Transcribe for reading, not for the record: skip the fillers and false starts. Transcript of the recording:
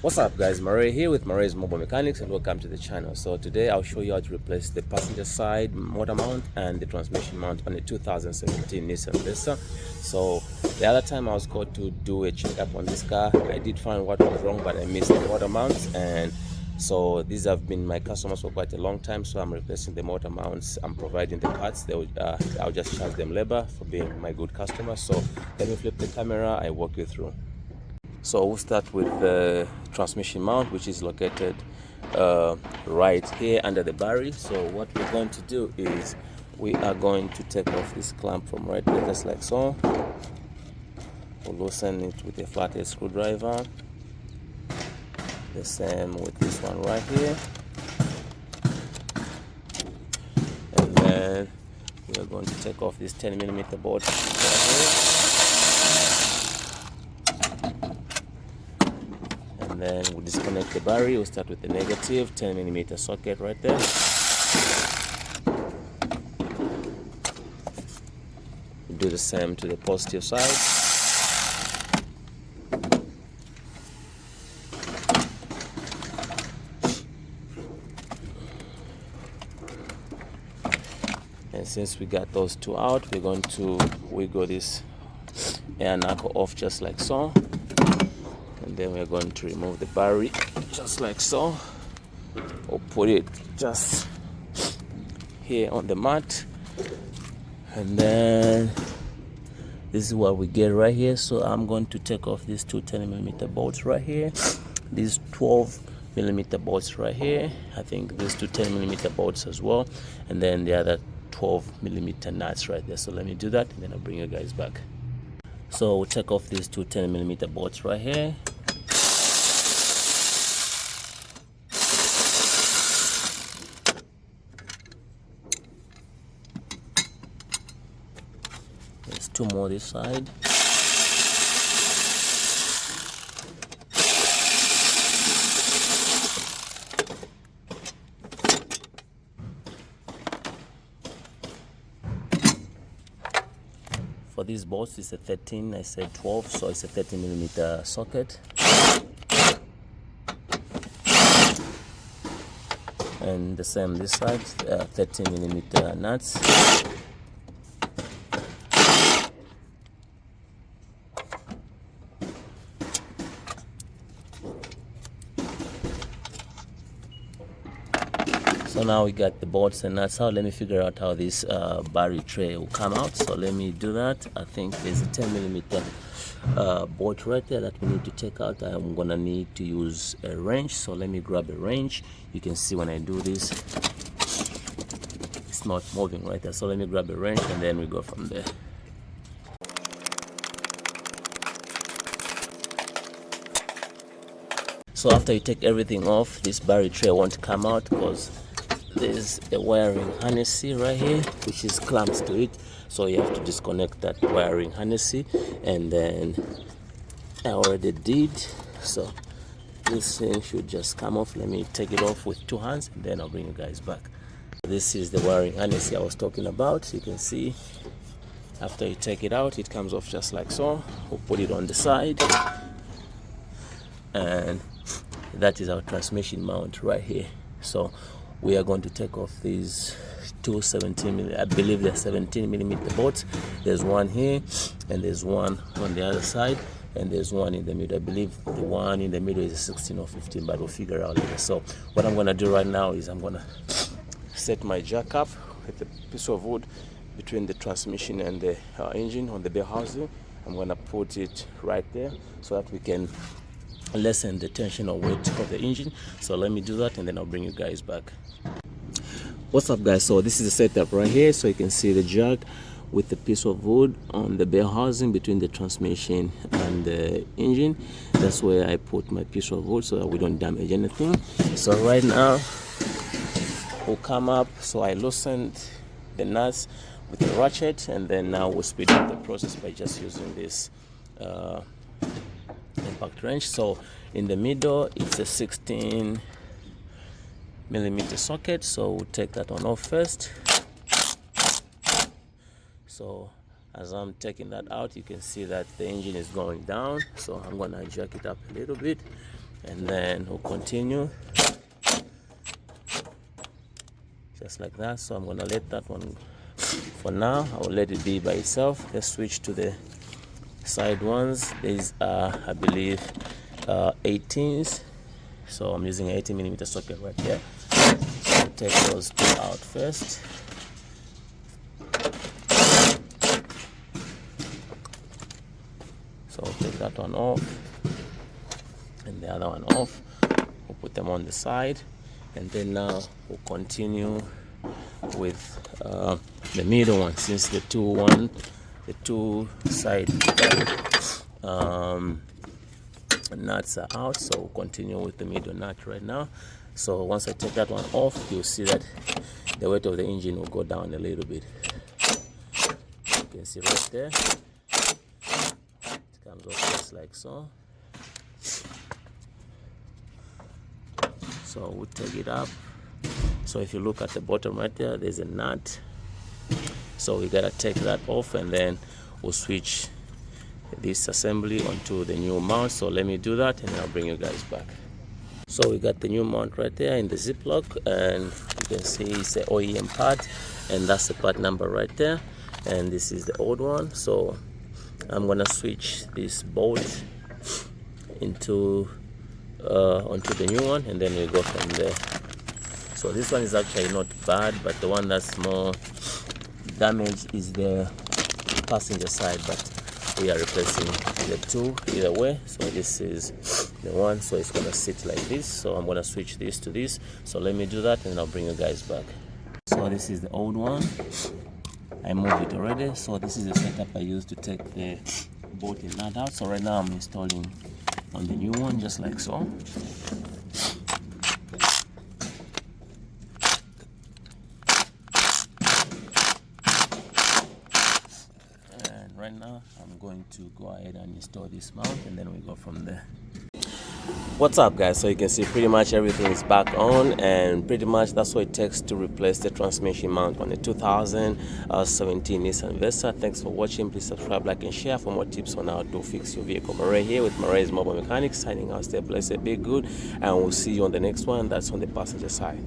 What's up guys, Murray here with Murray's Mobile Mechanics and welcome to the channel. So today I'll show you how to replace the passenger side motor mount and the transmission mount on a 2017 Nissan Versa. So the other time I was called to do a checkup on this car, I did find what was wrong, but I missed the motor mounts, and so these have been my customers for quite a long time. So I'm replacing the motor mounts, I'm providing the parts. I'll just charge them labor for being my good customers. So let me flip the camera, I walk you through. So we'll start with the transmission mount, which is located right here under the barrel. So what we're going to do is we are going to take off this clamp from right there, just like so. We'll loosen it with a flathead screwdriver. The same with this one right here. And then we are going to take off this 10mm bolt right here. And then we'll disconnect the battery. We'll start with the negative 10mm socket right there. We'll do the same to the positive side. And since we got those two out, we're going to wiggle this air knuckle off just like so. And then we're going to remove the battery just like so, or put it just here on the mat. And then this is what we get right here. So I'm going to take off these two 10mm bolts right here, these 12mm bolts right here, I think these two 10mm bolts as well, and then the other 12mm nuts right there. So let me do that and then I'll bring you guys back. So we'll take off these two 10mm bolts right here. There's two more this side. For these bolts, it's a 13, I said 12, so it's a 13mm socket. And the same this side, 13mm nuts. So now we got the bolts and nuts out. Let me figure out how this battery tray will come out. So let me do that. I think there's a 10mm bolt right there that we need to take out. I'm gonna need to use a wrench. So let me grab a wrench. You can see when I do this, it's not moving right there. So let me grab a wrench and then we go from there. So after you take everything off, this battery tray won't come out because there's a wiring harness right here which is clamped to it, so you have to disconnect that wiring harness, and then I already did. So this thing should just come off. Let me take it off with two hands and then I'll bring you guys back. This is the wiring harness I was talking about. You can see after you take it out, it comes off just like so. We'll put it on the side, and that is our transmission mount right here. So we are going to take off these two 17mm, I believe they're 17mm bolts. There's one here and there's one on the other side, and there's one in the middle. I believe the one in the middle is a 16 or 15, but we'll figure out later. So what I'm going to do right now is I'm going to set my jack up with a piece of wood between the transmission and the engine on the bell housing. I'm going to put it right there so that we can lessen the tension or weight of the engine. So let me do that and then I'll bring you guys back. What's up guys, so this is the setup right here. So you can see the jack with the piece of wood on the bell housing between the transmission and the engine. That's where I put my piece of wood so that we don't damage anything. So right now we'll come up. So I loosened the nuts with the ratchet, and then now we'll speed up the process by just using this impact wrench. So in the middle it's a 16mm socket, so we'll take that one off first. So as I'm taking that out, you can see that the engine is going down, so I'm gonna jack it up a little bit, and then we'll continue just like that. So I'm gonna let that one for now. I'll let it be by itself. Let's switch to the side ones. These are, I believe, 18s. So I'm using an 18mm socket right here. So I'll take those two out first. So I'll take that one off and the other one off. We'll put them on the side, and then now we'll continue with the middle one, since the two side nuts are out. So we'll continue with the middle nut right now. So once I take that one off, you'll see that the weight of the engine will go down a little bit. You can see right there, it comes off just like so. So we'll take it up. So if you look at the bottom right there, there's a nut. So we gotta take that off, and then we'll switch this assembly onto the new mount. So let me do that, and then I'll bring you guys back. So we got the new mount right there in the Ziploc, and you can see it's an OEM part, and that's the part number right there, and this is the old one. So I'm gonna switch this bolt into onto the new one, and then we go from there. So this one is actually not bad, but the one that's more damaged is the passenger side, but we are replacing the two either way. So this is the one, so it's gonna sit like this. So I'm gonna switch this to this. So let me do that, and I'll bring you guys back. So this is the old one. I moved it already. So this is the setup I used to take the bolt and nut out. So right now I'm installing on the new one, just like so. Right now I'm going to go ahead and install this mount, and then we go from there. What's up, guys? So you can see pretty much everything is back on, and pretty much that's what it takes to replace the transmission mount on the 2017 Nissan Versa. Thanks for watching. Please subscribe, like, and share for more tips on how to fix your vehicle. Marais here with Marai's Mobile Mechanics, signing out. Stay blessed, be good, and we'll see you on the next one. That's on the passenger side.